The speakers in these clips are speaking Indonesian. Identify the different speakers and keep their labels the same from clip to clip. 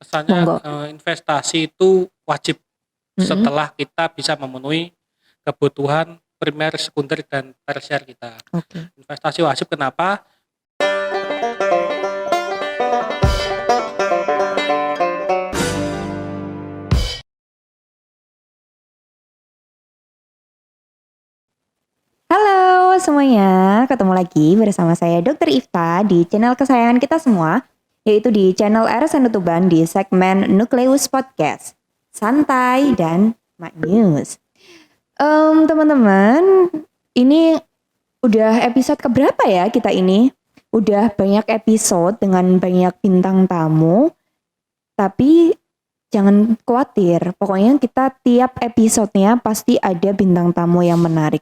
Speaker 1: kesannya
Speaker 2: Monggo.
Speaker 1: investasi itu wajib
Speaker 2: Mm-mm.
Speaker 1: setelah kita bisa memenuhi kebutuhan primer, sekunder, dan tersier kita.
Speaker 2: Oke.
Speaker 1: Investasi wajib kenapa?
Speaker 2: Halo semuanya, ketemu lagi bersama saya Dr. Ifta di channel kesayangan kita semua, yaitu di channel RSN Tuban di segmen Nucleus Podcast, santai dan maknyus. Teman-teman, ini udah episode keberapa ya kita ini? Udah banyak episode dengan banyak bintang tamu, tapi jangan khawatir, pokoknya kita tiap episodenya pasti ada bintang tamu yang menarik.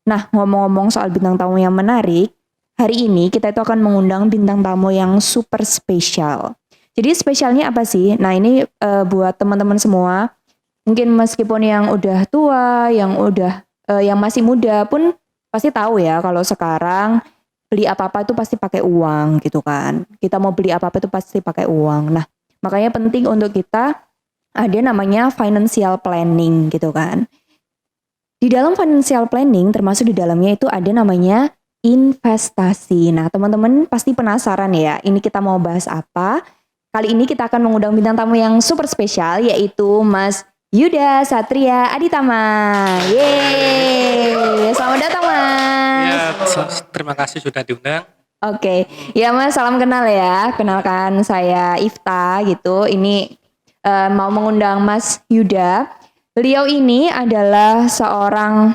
Speaker 2: Nah, ngomong-ngomong soal bintang tamu yang menarik, hari ini kita itu akan mengundang bintang tamu yang super spesial. Jadi spesialnya apa sih? Nah, ini buat teman-teman semua, mungkin meskipun yang udah tua, yang masih muda pun pasti tahu ya kalau sekarang beli apa-apa itu pasti pakai uang gitu kan. Kita mau beli apa-apa itu pasti pakai uang. Nah, makanya penting untuk kita ada namanya financial planning gitu kan. Di dalam financial planning termasuk di dalamnya itu ada namanya investasi. Nah, teman-teman pasti penasaran ya, ini kita mau bahas apa? Kali ini kita akan mengundang bintang tamu yang super spesial yaitu Mas Yuda Satria Aditama. Yeay, selamat datang
Speaker 1: Ya,
Speaker 2: Mas.
Speaker 1: terima kasih sudah diundang.
Speaker 2: Oke, ya Mas, salam kenal ya. Kenalkan saya Ifta gitu. Ini mau mengundang Mas Yuda. Beliau ini adalah seorang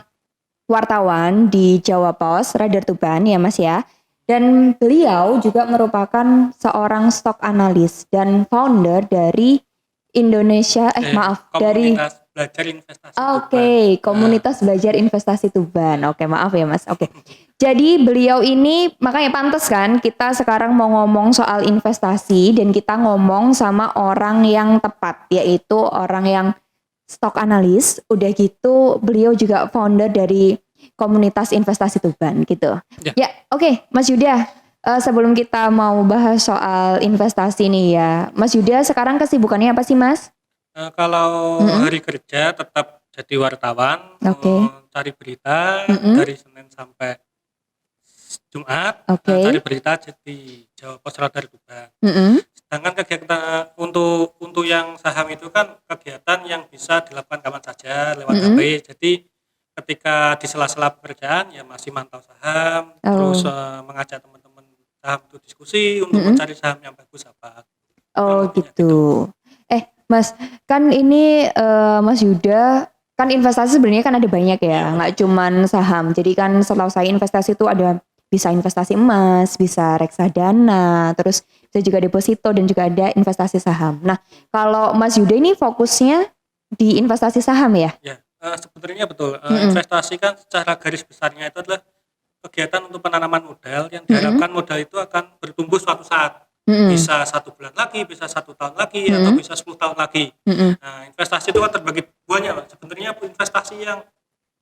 Speaker 2: wartawan di Jawa Pos, Radar Tuban ya Mas ya. Dan beliau juga merupakan seorang stock analis dan founder dari Indonesia, dari
Speaker 1: Komunitas belajar investasi
Speaker 2: Oke,
Speaker 1: Tuban.
Speaker 2: komunitas belajar investasi Tuban. Oke, maaf ya Mas. Oke. Jadi beliau ini makanya pantas kan kita sekarang mau ngomong soal investasi dan kita ngomong sama orang yang tepat, yaitu orang yang stock analis. Udah gitu beliau juga founder dari komunitas investasi Tuban gitu.
Speaker 1: Ya.
Speaker 2: Ya, oke, Mas Yuda. Sebelum kita mau bahas soal investasi nih ya, Mas Yuda sekarang kesibukannya apa sih Mas?
Speaker 1: Kalau
Speaker 2: Mm-mm.
Speaker 1: hari kerja tetap jadi wartawan,
Speaker 2: Oke.
Speaker 1: cari berita
Speaker 2: Mm-mm.
Speaker 1: dari Senin sampai Jumat,
Speaker 2: Oke.
Speaker 1: cari berita di Jawa Pos Radar Tuban.
Speaker 2: Mm-mm.
Speaker 1: Sedangkan kegiatan untuk yang saham itu kan kegiatan yang bisa dilakukan kapan saja lewat
Speaker 2: Mm-mm.
Speaker 1: HP. Jadi ketika di sela-sela pekerjaan ya masih mantau saham, terus mengajak teman-teman saham itu diskusi untuk
Speaker 2: Mm-mm.
Speaker 1: mencari saham yang bagus apa.
Speaker 2: Oh
Speaker 1: Kurang lebihnya
Speaker 2: gitu. Mas, kan ini Mas Yuda, kan investasi sebenarnya kan ada banyak ya,
Speaker 1: Iya,
Speaker 2: nggak cuman saham. Jadi kan setahu saya investasi itu ada bisa investasi emas, bisa reksadana, terus bisa juga deposito dan juga ada investasi saham. Nah, kalau Mas Yuda ini fokusnya di investasi saham ya?
Speaker 1: Ya, sebenarnya betul.
Speaker 2: Mm-mm.
Speaker 1: Investasi kan secara garis besarnya itu adalah kegiatan untuk penanaman modal yang
Speaker 2: Mm-mm.
Speaker 1: diharapkan modal itu akan bertumbuh suatu saat.
Speaker 2: Mm-mm.
Speaker 1: Bisa 1 bulan lagi, bisa 1 tahun lagi, atau
Speaker 2: Mm-mm.
Speaker 1: bisa 10 tahun lagi.
Speaker 2: Mm-mm.
Speaker 1: Nah, investasi itu kan terbagi banyak. Sebenarnya investasi yang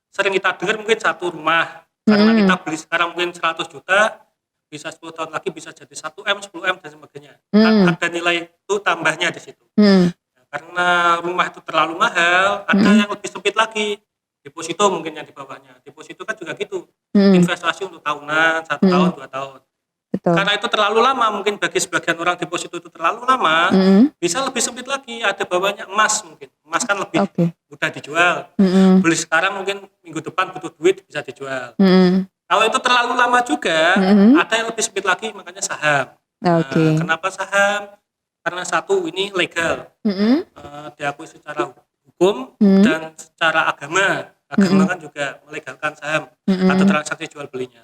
Speaker 1: sering kita dengar mungkin satu rumah. Karena
Speaker 2: Mm-mm.
Speaker 1: kita beli sekarang mungkin 100 juta, bisa 10 tahun lagi bisa jadi 1M, 10M, dan sebagainya.
Speaker 2: Mm-mm.
Speaker 1: Ada nilai itu tambahnya di situ.
Speaker 2: Mm-mm.
Speaker 1: Karena rumah itu terlalu mahal, ada yang lebih sempit lagi. Deposito mungkin yang di bawahnya. Deposito kan juga gitu. Investasi untuk tahunan, 1 tahun, 2 tahun.
Speaker 2: Betul.
Speaker 1: Karena itu terlalu lama, mungkin bagi sebagian orang deposito itu terlalu lama, bisa lebih sempit lagi. Ada bawahnya emas mungkin. Emas kan lebih mudah dijual. Beli sekarang mungkin minggu depan butuh duit, bisa dijual. Kalau itu terlalu lama juga, ada yang lebih sempit lagi, makanya saham. Kenapa saham? Karena satu, ini legal, diakui secara hukum dan secara agama. Agama kan juga melegalkan saham atau transaksi jual belinya.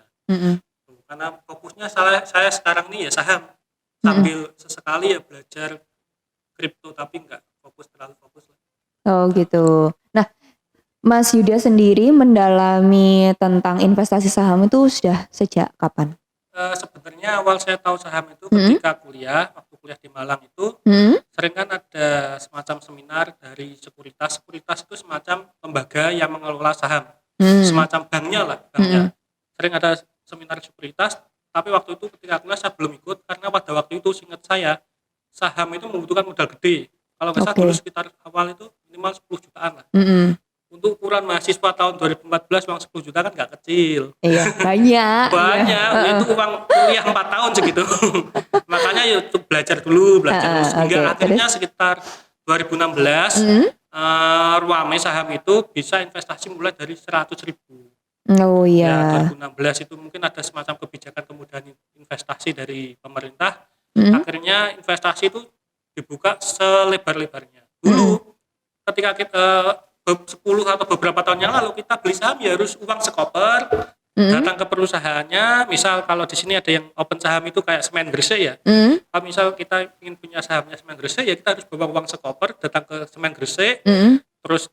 Speaker 1: Karena fokusnya saya sekarang ini ya saham, sambil sesekali ya belajar kripto, tapi nggak terlalu fokus.
Speaker 2: Oh gitu. Nah, Mas Yuda sendiri mendalami tentang investasi saham itu sudah sejak kapan?
Speaker 1: Sebenarnya awal saya tahu saham itu ketika waktu kuliah di Malang itu sering kan ada semacam seminar dari sekuritas. Sekuritas itu semacam lembaga yang mengelola saham, semacam banknya lah, banknya. Sering ada seminar sekuritas, tapi waktu itu ketika kuliah saya belum ikut karena pada waktu itu seingat saya saham itu membutuhkan modal gede. Kalau nggak salah
Speaker 2: Oke.
Speaker 1: dulu sekitar awal itu minimal 10 jutaan lah. Untuk ukuran mahasiswa tahun 2014 uang 10 juta kan nggak kecil.
Speaker 2: Iya, banyak.
Speaker 1: Banyak,
Speaker 2: Iya.
Speaker 1: itu uang kuliah 4 tahun segitu. Makanya ya belajar dulu, belajar terus. Hingga
Speaker 2: Oke,
Speaker 1: akhirnya
Speaker 2: terus?
Speaker 1: sekitar 2016, Ruame saham itu bisa investasi mulai dari 100.000.
Speaker 2: Oh
Speaker 1: Ya,
Speaker 2: iya.
Speaker 1: 2016 itu mungkin ada semacam kebijakan kemudahan investasi dari pemerintah.
Speaker 2: Mm.
Speaker 1: Akhirnya investasi itu dibuka selebar-lebarnya. Dulu ketika kita 10 atau beberapa tahun yang lalu kita beli saham ya harus uang sekoper, datang ke perusahaannya. Misal kalau di sini ada yang open saham itu kayak Semen Gresik ya. Kalau misal kita ingin punya sahamnya Semen Gresik ya kita harus bawa uang sekoper, datang ke Semen Gresik, terus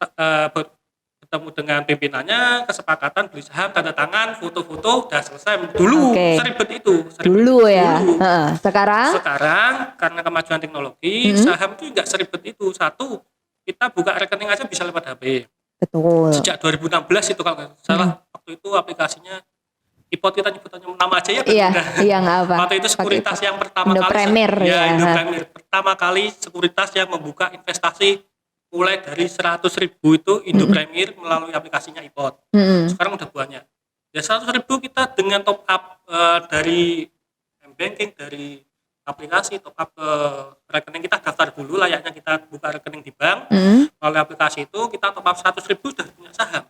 Speaker 1: bertemu dengan pimpinannya, kesepakatan beli saham, tanda tangan, foto-foto, udah selesai. Dulu
Speaker 2: Oke.
Speaker 1: seribet itu.
Speaker 2: Dulu ya.
Speaker 1: Dulu.
Speaker 2: Sekarang?
Speaker 1: Sekarang karena kemajuan teknologi, saham itu nggak seribet itu. Satu, kita buka rekening aja bisa lewat HP.
Speaker 2: Betul.
Speaker 1: Sejak 2016 itu kalau nggak salah, waktu itu aplikasinya IPOT, kita nyebutannya nama aja ya.
Speaker 2: Iya, iya nggak apa.
Speaker 1: Waktu itu sekuritas
Speaker 2: Pakai
Speaker 1: yang pertama
Speaker 2: Indo
Speaker 1: kali,
Speaker 2: Premier ya.
Speaker 1: Indo Premier pertama kali sekuritas yang membuka investasi mulai dari 100.000 itu Indo Premier melalui aplikasinya IPOT. Sekarang udah banyak. Ya 100.000 kita dengan top up dari banking, dari aplikasi, top up ke rekening kita, daftar dulu layaknya kita buka rekening di bank. Melalui aplikasi itu kita top up 100.000 sudah punya saham.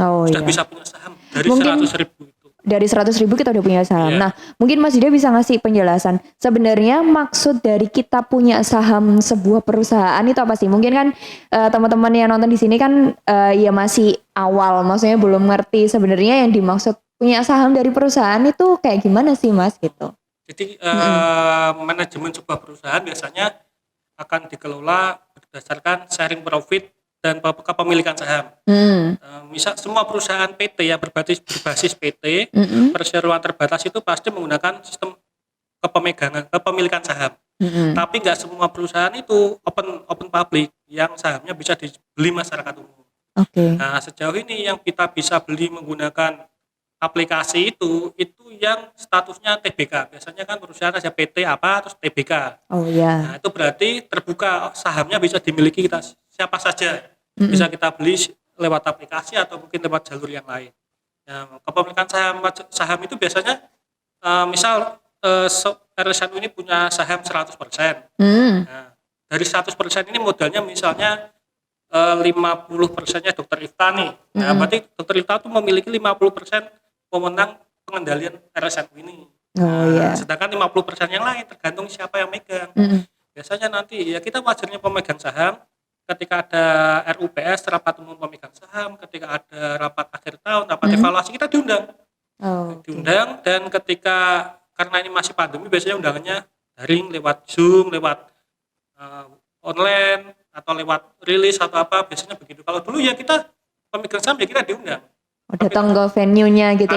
Speaker 2: Oh
Speaker 1: Sudah
Speaker 2: iya.
Speaker 1: bisa punya saham dari
Speaker 2: Mungkin
Speaker 1: 100.000 itu.
Speaker 2: dari 100.000 kita udah punya saham.
Speaker 1: Iya.
Speaker 2: Nah, mungkin Mas Yuda bisa ngasih penjelasan. Sebenarnya maksud dari kita punya saham sebuah perusahaan itu apa sih? Mungkin kan teman-teman yang nonton di sini kan ya masih awal, maksudnya belum ngerti sebenarnya yang dimaksud punya saham dari perusahaan itu kayak gimana sih, Mas gitu.
Speaker 1: Jadi manajemen sebuah perusahaan biasanya akan dikelola berdasarkan sharing profit dan kepemilikan saham. Misal semua perusahaan PT yang berbasis PT, perseroan terbatas itu pasti menggunakan sistem kepemilikan saham. Tapi nggak semua perusahaan itu open public yang sahamnya bisa dibeli masyarakat umum.
Speaker 2: Oke.
Speaker 1: Nah, sejauh ini yang kita bisa beli menggunakan aplikasi itu yang statusnya TBK. Biasanya kan perusahaan ada PT apa terus TBK.
Speaker 2: Oh iya.
Speaker 1: Nah, itu berarti terbuka, sahamnya bisa dimiliki kita siapa saja. Bisa kita beli lewat aplikasi atau mungkin lewat jalur yang lain. Nah, kepemilikan saham itu biasanya misal RSNU ini punya saham 100%. Nah, dari 100% ini modalnya misalnya 50%-nya Dr. Ifta nih. Nah, berarti Dr. Ifta itu memiliki 50% pemenang pengendalian RSNU ini.
Speaker 2: Iya.
Speaker 1: Sedangkan 50% yang lain tergantung siapa yang megang. Biasanya nanti ya kita wajarnya pemegang saham ketika ada RUPS, rapat umum pemegang saham, ketika ada rapat akhir tahun, rapat evaluasi, kita diundang. Diundang, dan ketika karena ini masih pandemi biasanya undangannya daring, lewat Zoom, lewat online atau lewat rilis atau apa, biasanya begitu. Kalau dulu ya kita pemegang saham ya kita diundang.
Speaker 2: Datang ke venue-nya gitu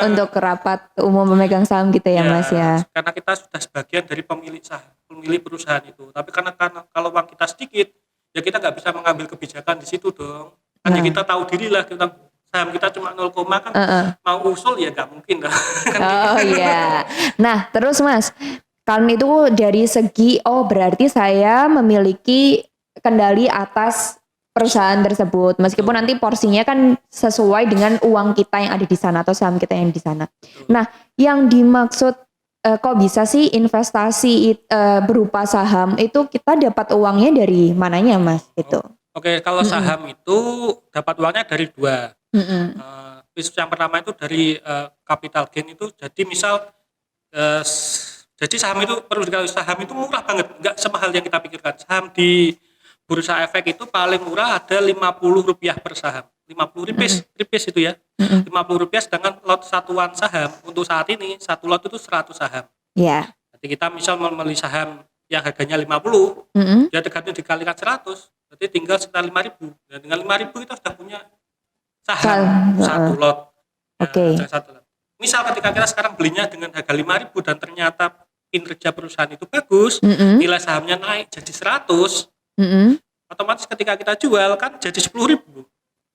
Speaker 2: untuk rapat umum pemegang saham gitu ya, Mas ya.
Speaker 1: Karena kita sudah sebagian dari pemilik perusahaan itu. Tapi karena kalau uang kita sedikit, ya kita nggak bisa mengambil kebijakan di situ dong. Kan kita tahu diri lah, kita saham kita cuma 0, kan mau usul ya nggak mungkin lah.
Speaker 2: Oh iya. Nah terus Mas, kan itu dari segi berarti saya memiliki kendali atas perusahaan tersebut, meskipun nanti porsinya kan sesuai dengan uang kita yang ada di sana atau saham kita yang di sana. Nah, yang dimaksud kok bisa sih investasi berupa saham itu kita dapat uangnya dari mananya, Mas? Gitu.
Speaker 1: Oke, kalau saham itu dapat uangnya dari dua. Yang pertama itu dari capital gain itu. Jadi misal, jadi saham itu perlu diketahui, saham itu murah banget, nggak semahal yang kita pikirkan. Saham di Bursa Efek itu paling murah ada Rp50 per saham. 50 ripis itu ya. Rp50, sedangkan lot satuan saham untuk saat ini, satu lot itu 100 saham.
Speaker 2: Iya.
Speaker 1: Jadi kita misal membeli saham yang harganya 50, ya tergantung dikalikan 100, berarti tinggal sekitar 5.000. Dan dengan 5.000 kita sudah punya saham satu lot.
Speaker 2: Oke.
Speaker 1: Misal ketika kita sekarang belinya dengan harga 5.000 dan ternyata kinerja perusahaan itu bagus, nilai sahamnya naik jadi 100, otomatis ketika kita jual kan jadi 10.000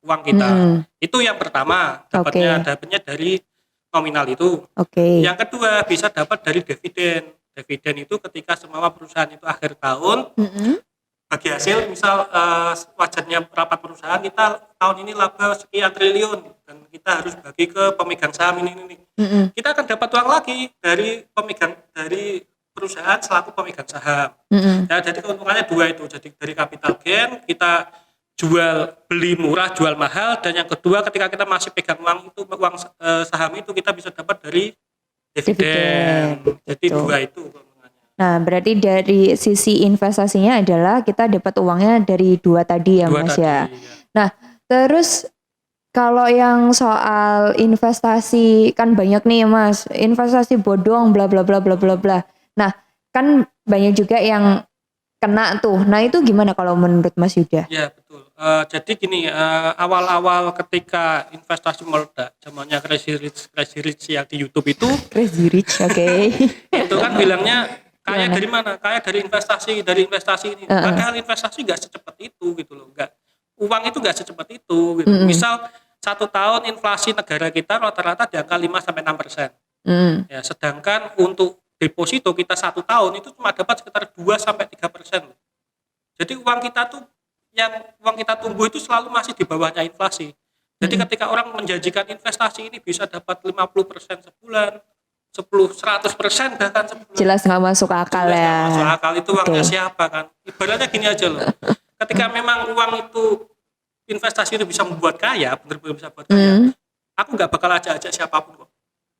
Speaker 1: uang kita. Itu yang pertama, dapatnya dari nominal itu. Yang kedua bisa dapat dari dividen. Dividen itu ketika semua perusahaan itu akhir tahun bagi hasil, misal wajarnya rapat perusahaan kita tahun ini laba sekian triliun dan kita harus bagi ke pemegang saham ini. Kita akan dapat uang lagi dari perusahaan selaku pemegang saham. Ya, jadi keuntungannya dua itu. Jadi dari capital gain kita jual beli murah, jual mahal, dan yang kedua ketika kita masih pegang uang saham itu kita bisa dapat dari dividen. Jadi
Speaker 2: gitu.
Speaker 1: dua itu.
Speaker 2: Nah, berarti dari sisi investasinya adalah kita dapat uangnya dari dua tadi ya, Mas ya. Nah, terus kalau yang soal investasi kan banyak nih Mas, investasi bodong bla bla bla bla bla bla. Nah, kan banyak juga yang kena tuh. Nah, itu gimana kalau menurut Mas Yuda?
Speaker 1: Ya, betul. Jadi gini, awal-awal ketika investasi meledak, zamannya Crazy Rich yang di YouTube itu
Speaker 2: Crazy Rich, oke.
Speaker 1: itu kan bilangnya kaya dari mana? Kaya dari investasi ini. Padahal investasi nggak secepat itu gitu loh. Uang itu nggak secepat itu gitu. Misal 1 tahun inflasi negara kita rata-rata di angka 5-6%. Ya, sedangkan untuk deposito kita 1 tahun itu cuma dapat sekitar 2-3%. Jadi uang kita tumbuh itu selalu masih di bawahnya inflasi. Jadi ketika orang menjanjikan investasi ini bisa dapat 50% sebulan, 100% bahkan sebulan.
Speaker 2: Jelas nggak masuk akal ya.
Speaker 1: Nggak masuk akal, itu uangnya siapa kan? Ibaratnya gini aja loh. Ketika memang uang itu investasi itu bisa membuat kaya, benar-benar bisa buat kaya, aku nggak bakal ajak siapapun kok.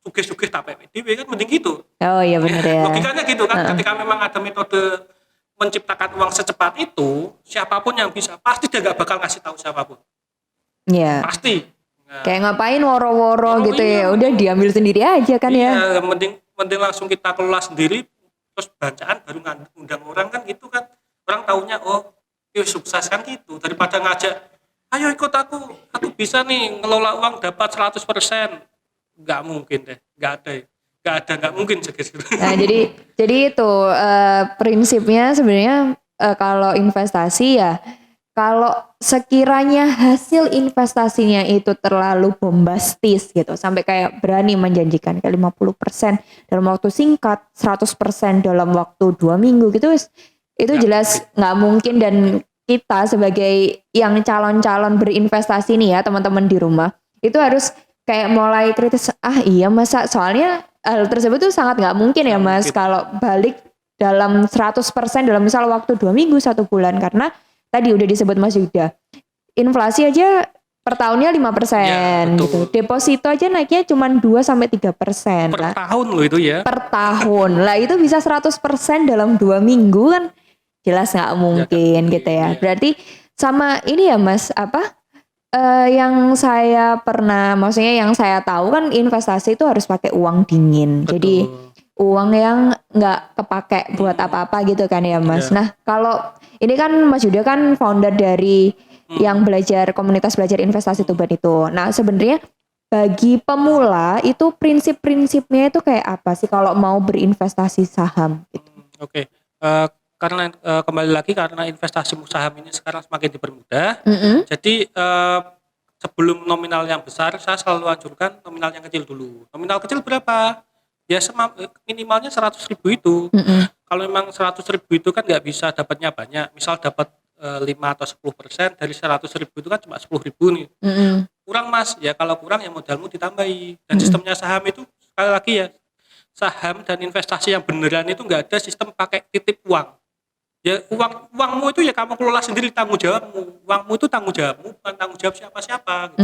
Speaker 1: Sugih-sugih tak PPDB kan mending gitu.
Speaker 2: Oh iya benar ya.
Speaker 1: Logikanya gitu kan. Ketika memang ada metode menciptakan uang secepat itu, siapapun yang bisa pasti dia nggak bakal ngasih tahu siapapun.
Speaker 2: Iya.
Speaker 1: Pasti.
Speaker 2: Kayak ngapain woro-woro gitu ya, udah diambil sendiri aja kan ya.
Speaker 1: Iya, mending langsung kita kelola sendiri, terus bacaan baru ngundang orang kan gitu kan. Orang taunya sukses kan gitu, daripada ngajak, ayo ikut aku bisa nih ngelola uang dapat 100%. Nggak mungkin deh, nggak mungkin segitu.
Speaker 2: Nah jadi itu prinsipnya sebenarnya kalau investasi ya, kalau sekiranya hasil investasinya itu terlalu bombastis gitu, sampai kayak berani menjanjikan kayak 50% dalam waktu singkat, 100% dalam waktu 2 minggu gitu, itu jelas nggak mungkin. Dan kita sebagai yang calon-calon berinvestasi nih ya teman-teman di rumah, itu harus kayak mulai kritis, iya masa, soalnya hal tersebut tuh sangat nggak mungkin ya Mas kalau balik dalam 100% dalam misal waktu 2 minggu 1 bulan, karena tadi udah disebut Mas Yuda, inflasi aja per tahunnya 5% gitu. Deposito aja naiknya cuma 2-3%.
Speaker 1: Per tahun loh itu ya.
Speaker 2: Per tahun. Lah itu bisa 100% dalam 2 minggu kan jelas nggak mungkin gitu ya. Berarti sama ini ya Mas, yang saya pernah, maksudnya yang saya tahu kan investasi itu harus pakai uang dingin.
Speaker 1: Betul.
Speaker 2: Jadi uang yang nggak kepake buat apa-apa gitu kan ya Mas. Nah kalau ini kan Mas Yuda kan founder dari yang komunitas belajar investasi Tuban itu. Nah sebenarnya bagi pemula itu prinsip-prinsipnya itu kayak apa sih kalau mau berinvestasi saham gitu?
Speaker 1: Oke. Karena kembali lagi karena investasi saham ini sekarang semakin dipermudah. Jadi sebelum nominal yang besar, saya selalu anjurkan nominal yang kecil dulu. Nominal kecil berapa? Ya minimalnya 100.000 itu. Kalau memang 100.000 itu kan nggak bisa dapatnya banyak. Misal dapat 5 atau 10% dari 100.000 itu kan cuma 10.000 nih. Kurang Mas, ya kalau kurang ya modalmu ditambahi. Dan sistemnya saham itu sekali lagi ya, saham dan investasi yang beneran itu nggak ada sistem pakai titip uang. Ya uangmu itu ya kamu kelola sendiri, tanggung jawabmu. Uangmu itu tanggung jawabmu, bukan tanggung jawab siapa-siapa gitu.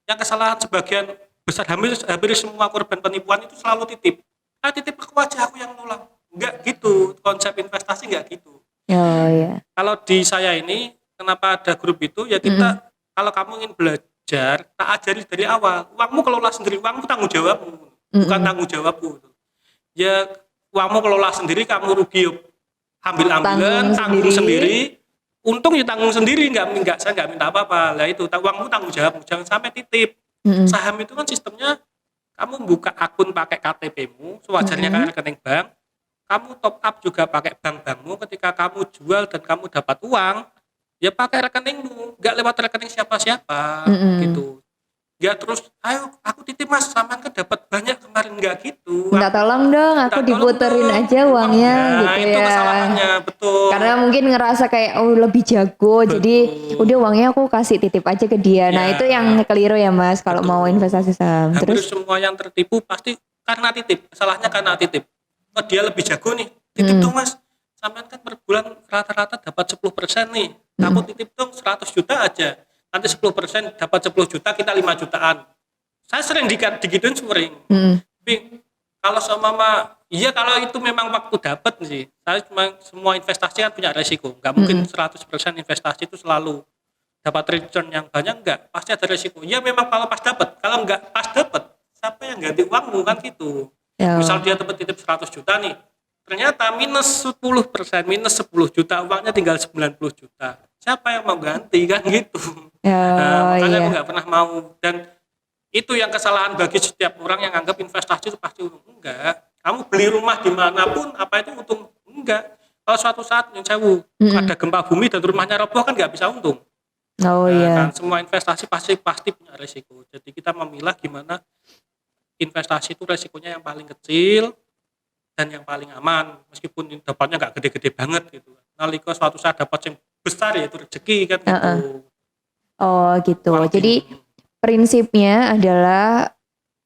Speaker 1: Yang kesalahan sebagian besar, hampir semua korban penipuan itu selalu titip. Titip aku aja, aku yang ngelola. Enggak gitu, konsep investasi enggak gitu.
Speaker 2: Oh iya.
Speaker 1: Kalau di saya ini, kenapa ada grup itu, ya kita kalau kamu ingin belajar, tak ajari dari awal. Uangmu kelola sendiri, uangmu tanggung jawabmu, bukan tanggung jawabku. Ya uangmu kelola sendiri, kamu rugi ambil-ambilan, tanggung sendiri. Untung ya tanggung sendiri, saya nggak minta apa-apa. Lah itu, uangmu tanggung jawabmu, jangan sampai titip. Saham itu kan sistemnya, kamu buka akun pakai KTP-mu, sewajarnya kayak rekening bank, kamu top up juga pakai bank-bankmu, ketika kamu jual dan kamu dapat uang, ya pakai rekeningmu, nggak lewat rekening siapa-siapa, gitu. Ya terus, ayo aku titip mas, sampean kan dapat banyak kemarin, nggak gitu.
Speaker 2: Minta tolong dong, aku
Speaker 1: Minta tolong
Speaker 2: diputerin
Speaker 1: dong,
Speaker 2: aja uangnya
Speaker 1: uangnya.
Speaker 2: gitu
Speaker 1: Itu
Speaker 2: ya.
Speaker 1: kesalahannya, betul.
Speaker 2: Karena mungkin ngerasa kayak lebih jago, jadi udah uangnya aku kasih titip aja ke dia. Nah
Speaker 1: Ya,
Speaker 2: itu yang keliru ya mas, kalau
Speaker 1: betul.
Speaker 2: mau investasi saham.
Speaker 1: Hampir
Speaker 2: Terus
Speaker 1: semua yang tertipu pasti karena titip, salahnya karena titip. Oh dia lebih jago nih, titip dong mas, sampean kan per bulan rata-rata dapat 10% nih, aku titip dong 100 juta aja, nanti 10% dapat 10 juta, kita 5 jutaan. Saya sering digituin sering. Tapi kalau sama iya kalau itu memang waktu dapat sih. Saya cuma semua investasi kan punya resiko. Nggak mungkin 100% investasi itu selalu dapat return yang banyak, enggak. Pasti ada resiko. Ya memang kalau pas dapat, kalau enggak pas dapat, siapa yang ganti uangmu kan gitu.
Speaker 2: ya,
Speaker 1: Misal dia dapat titip 100 juta nih, ternyata minus 10%, minus 10 juta, uangnya tinggal 90 juta. Siapa yang mau ganti kan gitu. Nah, makanya aku nggak pernah mau. Dan itu yang kesalahan bagi setiap orang yang anggap investasi itu pasti untung. Enggak. Kamu beli rumah dimanapun, apa itu untung? Enggak. Kalau suatu saat yang sewu ada gempa bumi dan rumahnya roboh kan nggak bisa untung. Kan semua investasi pasti punya resiko. Jadi kita memilah gimana investasi itu resikonya yang paling kecil dan yang paling aman, meskipun dapatnya nggak gede-gede banget gitu. Nalika suatu saat dapat yang besar ya itu rezeki kan gitu.
Speaker 2: Oh gitu. Jadi prinsipnya adalah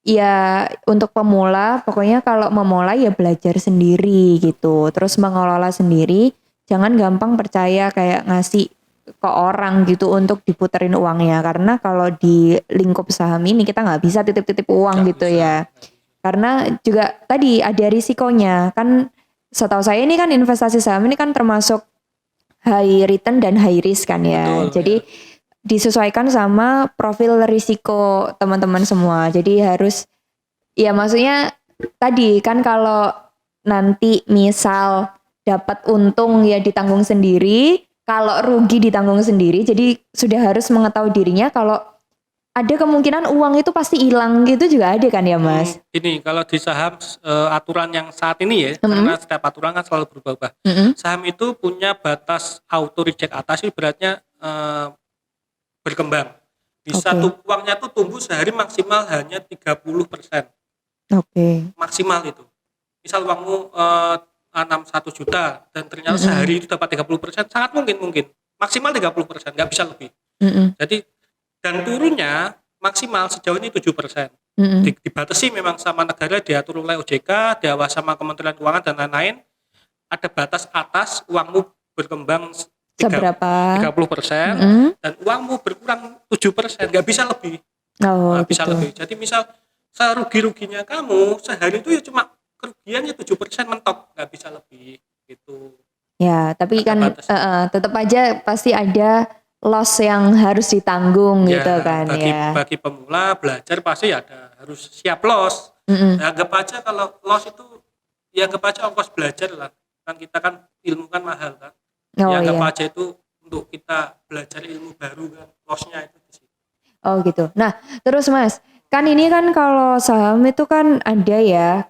Speaker 2: ya untuk pemula, pokoknya kalau memulai ya belajar sendiri gitu. Terus mengelola sendiri, jangan gampang percaya kayak ngasih ke orang gitu untuk diputerin uangnya. Karena kalau di lingkup saham ini kita nggak bisa titip-titip uang gitu ya. Karena juga tadi ada risikonya. Kan setahu saya ini kan investasi saham ini kan termasuk high return dan high risk kan ya.
Speaker 1: Betul,
Speaker 2: jadi disesuaikan sama profil risiko teman-teman semua. Jadi harus ya maksudnya tadi kan kalau nanti misal dapat untung ya ditanggung sendiri, kalau rugi ditanggung sendiri. Jadi sudah harus mengetahui dirinya kalau ada kemungkinan uang itu pasti hilang gitu juga ada kan ya mas?
Speaker 1: Ini kalau di saham aturan yang saat ini ya, karena setiap aturan kan selalu berubah-ubah. Saham itu punya batas auto reject atas, itu beratnya berkembang. Bisa uangnya tuh tumbuh sehari maksimal hanya 30%. Maksimal itu. Misal uangmu 1 juta dan ternyata sehari itu dapat 30%, sangat mungkin. Maksimal 30%, nggak bisa lebih. Jadi dan turunnya maksimal sejauh ini 7%. Dibatasi memang sama negara, diatur oleh OJK, diawasi sama Kementerian Keuangan dan lain-lain. Ada batas atas uangmu berkembang
Speaker 2: seberapa
Speaker 1: 30% dan uangmu berkurang 7%, nggak bisa lebih. Bisa lebih. Jadi misal serugi-ruginya kamu sehari itu ya cuma kerugiannya 7% mentok, nggak bisa lebih gitu.
Speaker 2: Ya, tapi kan tetap aja pasti ada loss yang harus ditanggung
Speaker 1: ya,
Speaker 2: gitu kan
Speaker 1: bagi pemula belajar pasti ada harus siap loss. Anggap aja kalau loss itu ya anggap aja ongkos belajar lah. Kan kita kan ilmu kan mahal kan. Anggap aja itu untuk kita belajar ilmu baru kan, loss-nya itu di situ.
Speaker 2: Oh gitu. Nah, terus Mas, kan ini kan kalau saham itu kan ada ya